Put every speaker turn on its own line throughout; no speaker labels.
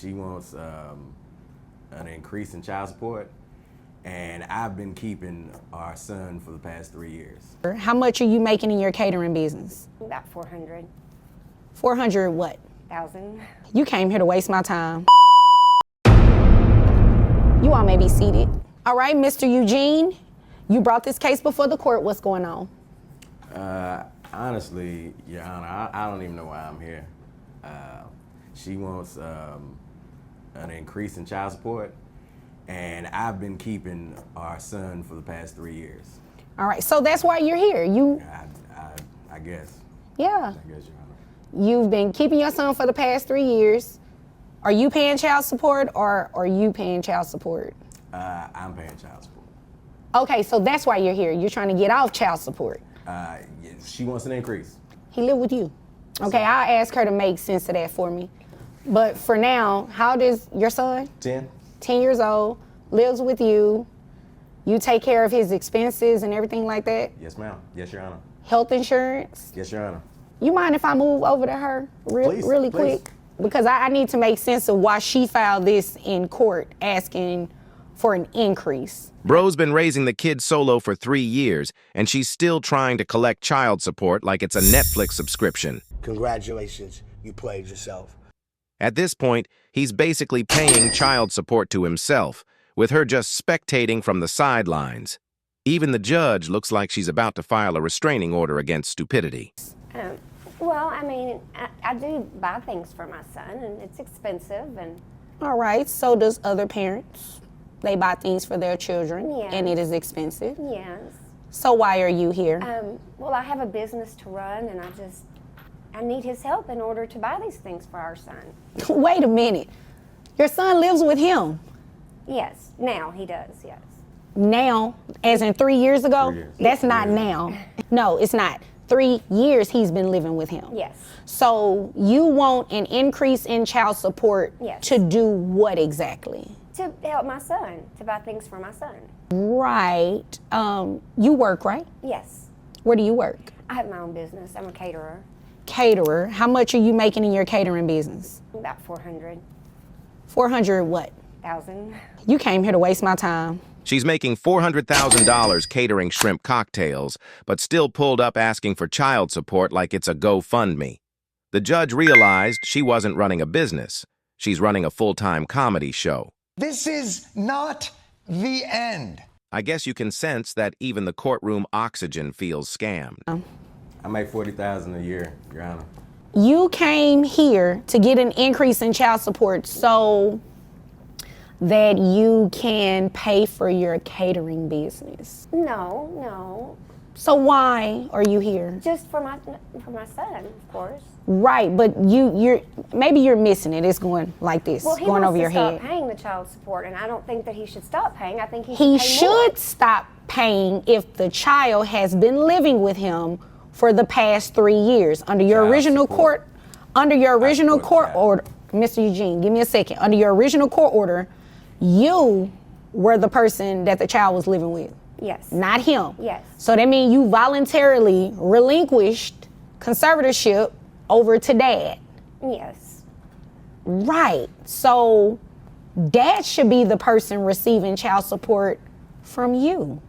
she wants an increase in child support, and I've been keeping our son for the past 3 years.
How much are you making in your catering business?
About 400.
400 what?
Thousand.
You came here to waste my time. You all may be seated. All right, Mr. Eugene, you brought this case before the court. What's going on?
Honestly, Your Honor, I don't even know why I'm here. She wants an increase in child support, and I've been keeping our son for the past 3 years.
All right, so that's why you're here.
I guess.
Yeah.
I guess, Your Honor.
You've been keeping your son for the past 3 years. Are you paying child support or are you paying child support?
I'm paying child support.
Okay, so that's why you're here. You're trying to get off child support.
She wants an increase.
He live with you. Okay, I'll ask her to make sense of that for me. But for now, how old is your son?
10.
10 years old, lives with you. You take care of his expenses and everything like that?
Yes, ma'am. Yes, Your Honor.
Health insurance?
Yes, Your Honor.
You mind if I move over to her really quick? Because I need to make sense of why she filed this in court asking for an increase.
Bro's been raising the kid solo for 3 years, and she's still trying to collect child support like it's a Netflix subscription.
Congratulations, you played yourself.
At this point, he's basically paying child support to himself, with her just spectating from the sidelines. Even the judge looks like she's about to file a restraining order against stupidity.
Well, I mean, I do buy things for my son, and it's expensive, and...
All right, so does other parents. They buy things for their children,
Yes.
and it is expensive.
Yes.
So why are you here?
Well, I have a business to run, and I need his help in order to buy these things for our son.
Wait a minute. Your son lives with him.
Yes, now he does, yes.
Now, as in 3 years ago?
3 years.
That's not now. No, it's not. 3 years he's been living with him.
Yes.
So you want an increase in child support
Yes.
to do what exactly?
To help my son, to buy things for my son.
Right. You work, right?
Yes.
Where do you work?
I have my own business. I'm a caterer.
Caterer. How much are you making in your catering business?
About 400.
400 what?
Thousand.
You came here to waste my time.
She's making $400,000 catering shrimp cocktails, but still pulled up asking for child support like it's a GoFundMe. The judge realized she wasn't running a business. She's running a full-time comedy show.
This is not the end.
I guess you can sense that even the courtroom oxygen feels scammed.
I make $40,000 a year, Your Honor.
You came here to get an increase in child support so that you can pay for your catering business.
No.
So why are you here?
Just for my son, of course.
Right, but maybe you're missing it. It's going like this,
Well, he
going
wants
over
to
your
stop
head.
paying the child support, and I don't think that he should stop paying. I think he
He
should pay more.
should stop paying if the child has been living with him for the past 3 years. Under your
Child
original
support.
court, under your original
support
court
child.
order, Mr. Eugene, give me a second. Under your original court order, you were the person that the child was living with.
Yes.
Not him.
Yes.
So that means you voluntarily relinquished conservatorship over to dad.
Yes.
Right. So dad should be the person receiving child support from you.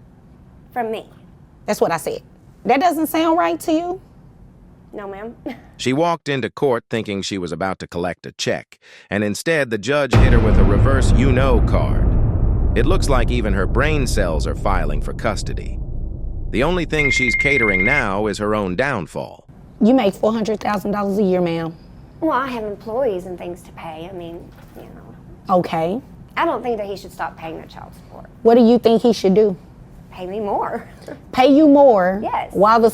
From me.
That's what I said. That doesn't sound right to you?
No, ma'am.
She walked into court thinking she was about to collect a check, and instead the judge hit her with a reverse you-know card. It looks like even her brain cells are filing for custody. The only thing she's catering now is her own downfall.
You make $400,000 a year, ma'am.
Well, I have employees and things to pay. I mean, you know.
Okay.
I don't think that he should stop paying the child support.
What do you think he should do?
Pay me more.
Pay you more?
Yes.
While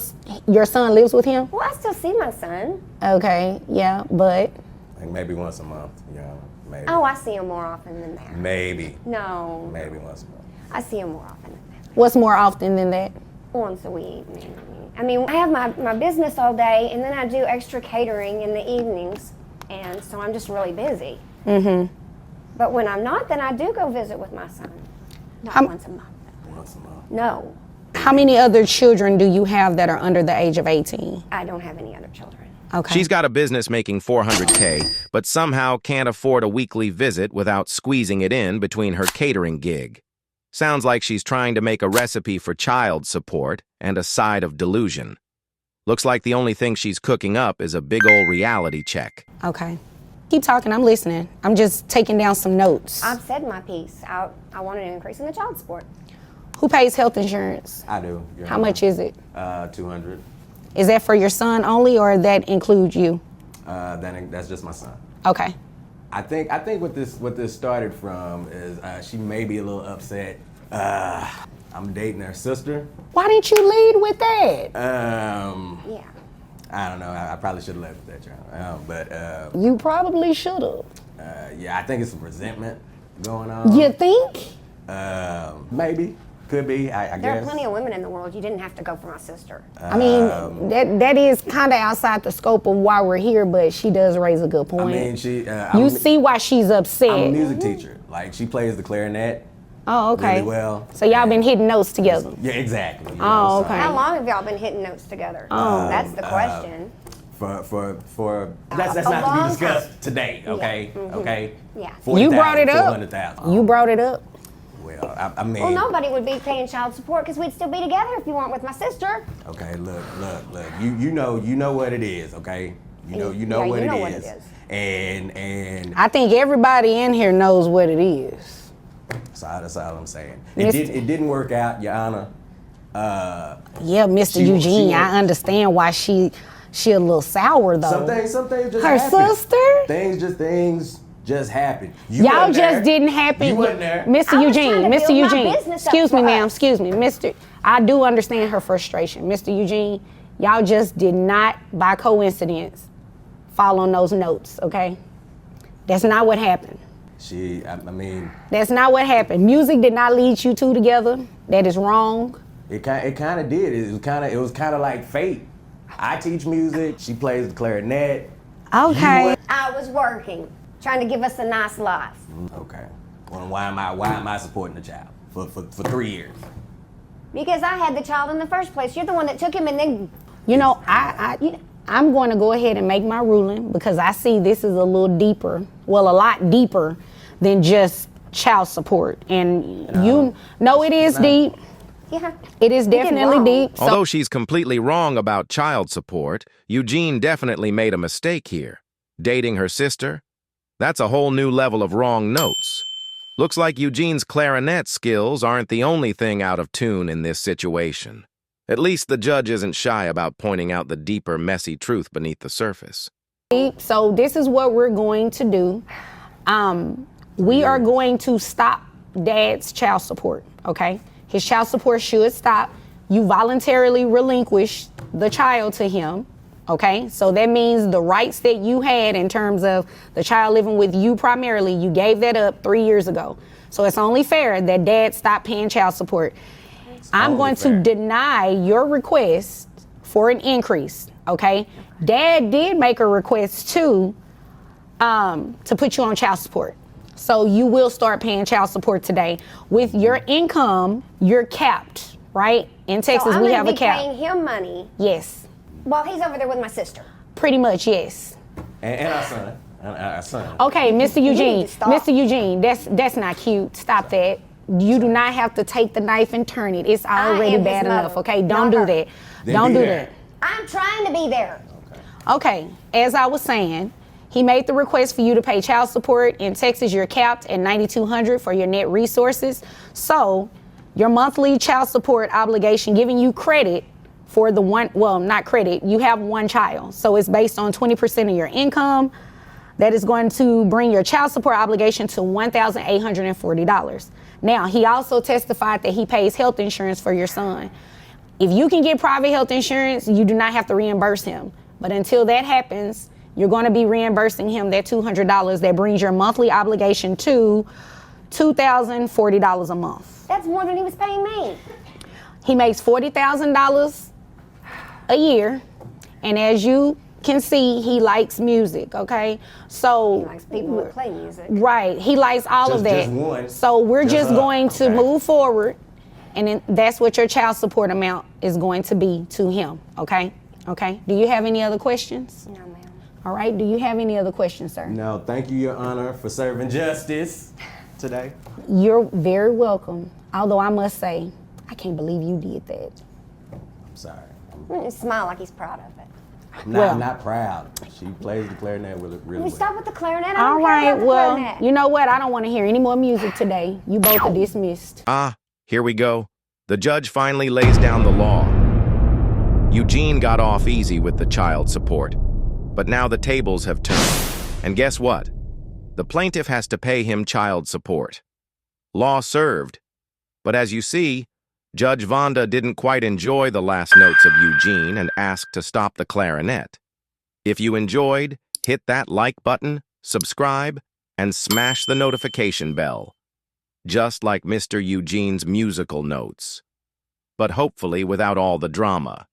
your son lives with him?
Well, I still see my son.
Okay, yeah, but?
Like maybe once a month, Your Honor. Maybe.
Oh, I see him more often than that.
Maybe.
No.
Maybe once a month.
I see him more often than that.
What's more often than that?
Once a week, maybe. I mean, I have my business all day, and then I do extra catering in the evenings, and so I'm just really busy.
Mm-hmm.
But when I'm not, then I do go visit with my son. Not once a month.
Once a month.
No,
How many other children do you have that are under the age of 18?
I don't have any other children.
Okay.
She's got a business making $400K, but somehow can't afford a weekly visit without squeezing it in between her catering gig. Sounds like she's trying to make a recipe for child support and a side of delusion. Looks like the only thing she's cooking up is a big old reality check.
Okay. Keep talking, I'm listening. I'm just taking down some notes.
I've said my piece. I wanted an increase in the child support.
Who pays health insurance?
I do. Your
How
Honor.
much is it?
200.
Is that for your son only, or that includes you?
That's just my son.
Okay.
I think what this started from is she may be a little upset. I'm dating her sister.
Why didn't you lead with that?
Yeah.
I don't know. I probably should have left with that, Your Honor. But
You probably should have.
yeah, I think it's some resentment going on.
You think?
Maybe. Could be. I
There
guess.
are plenty of women in the world. You didn't have to go for my sister.
I mean, that is kind of outside the scope of why we're here, but she does raise a good
I
point.
mean, she.
You see why she's upset.
I'm a music teacher. Like she plays the clarinet.
Oh, okay.
Really well.
So y'all been hitting notes together.
Yeah, exactly. you
Oh,
know, so-
okay.
How long have y'all been hitting notes together? That's the question.
For that's
A
not to be
long
discussed
time.
today, okay? Okay.
Yeah.
You brought it up.
400,000.
You brought it up.
Well, I mean.
Well, nobody would be paying child support because we'd still be together if you weren't with my sister.
Okay, look. You know what it is, okay? You know
Yeah,
what
you
it
know
is.
what it is.
And
I think everybody in here knows what it is.
that's all I'm saying.
Miss-
It didn't work out, Your Honor.
Yeah, Mr.
She-
Eugene,
she-
I understand why she a little sour though.
Some things just
Her
happen.
sister?
Things just happen. You
Y'all
wasn't there.
just didn't happen.
You wasn't there.
I
Mr.
was trying
Eugene,
to
Mr.
build my
Eugene.
business up
Excuse me,
for
ma'am.
us.
Excuse me, Mr. I do understand her frustration. Mr. Eugene, y'all just did not, by coincidence, fall on those notes, okay? That's not what happened.
I mean,
That's not what happened. Music did not lead you two together. That is wrong.
it kind of did. It was kind of like fate. I teach music. She plays the clarinet.
Okay.
I was working, trying to give us a nice life.
Okay. Well, why am I supporting the child for 3 years?
Because I had the child in the first place. You're the one that took him and then
You know, I'm going to go ahead and make my ruling because I see this is a little deeper, well, a lot deeper than just child support. And you know it is deep.
yeah.
It is
You did
definitely
wrong.
deep. So
Although she's completely wrong about child support, Eugene definitely made a mistake here. Dating her sister? That's a whole new level of wrong notes. Looks like Eugene's clarinet skills aren't the only thing out of tune in this situation. At least the judge isn't shy about pointing out the deeper, messy truth beneath the surface.
So this is what we're going to do. We are going to stop Dad's child support, okay? His child support should stop. You voluntarily relinquish the child to him, okay? So that means the rights that you had in terms of the child living with you primarily, you gave that up 3 years ago. So it's only fair that Dad stop paying child support. I'm
only
going
fair.
to deny your request for an increase, okay? Dad did make a request to put you on child support. So you will start paying child support today. With your income, you're capped, right? In Texas,
so I'm
we
gonna
have a
be
cap.
paying him money
Yes,
while he's over there with my sister.
pretty much, yes.
And our son. Our son.
Okay, Mr.
need
Eugene,
to stop.
Mr. Eugene, that's not cute. Stop that. You do not have to take the knife and turn it. It's already
am his
bad enough,
mother,
okay?
not
Don't do
her.
that.
Then
Don't
be
do
there.
that.
I'm trying to be there.
Okay, as I was saying, he made the request for you to pay child support. In Texas, you're capped at $9,200 for your net resources. So your monthly child support obligation, giving you credit for the one, well, not credit, you have one child. So it's based on 20% of your income. That is going to bring your child support obligation to $1,840. Now, he also testified that he pays health insurance for your son. If you can get private health insurance, you do not have to reimburse him. But until that happens, you're going to be reimbursing him that $200. That brings your monthly obligation to $2,040 a month.
That's more than he was paying me.
He makes $40,000 a year. And as you can see, he likes music, okay? So,
He likes people who play music.
right, he likes all of that.
Just one.
So we're
Just
just
up.
going to
Okay.
move forward, and then that's what your child support amount is going to be to him, okay? Okay. Do you have any other questions?
No, ma'am.
All right. Do you have any other questions, sir?
No, thank you, Your Honor, for serving justice today.
You're very welcome. Although I must say, I can't believe you did that.
I'm sorry.
Smile like he's proud of it.
I'm not proud. She plays the clarinet really
Will you
well.
stop with the clarinet? I
All
don't care
right.
about the
Well,
clarinet.
you know what? I don't want to hear any more music today. You both are dismissed.
Ah, here we go. The judge finally lays down the law. Eugene got off easy with the child support, but now the tables have turned. And guess what? The plaintiff has to pay him child support. Law served. But as you see, Judge Vonda didn't quite enjoy the last notes of Eugene and asked to stop the clarinet. If you enjoyed, hit that like button, subscribe, and smash the notification bell. Just like Mr. Eugene's musical notes. But hopefully without all the drama.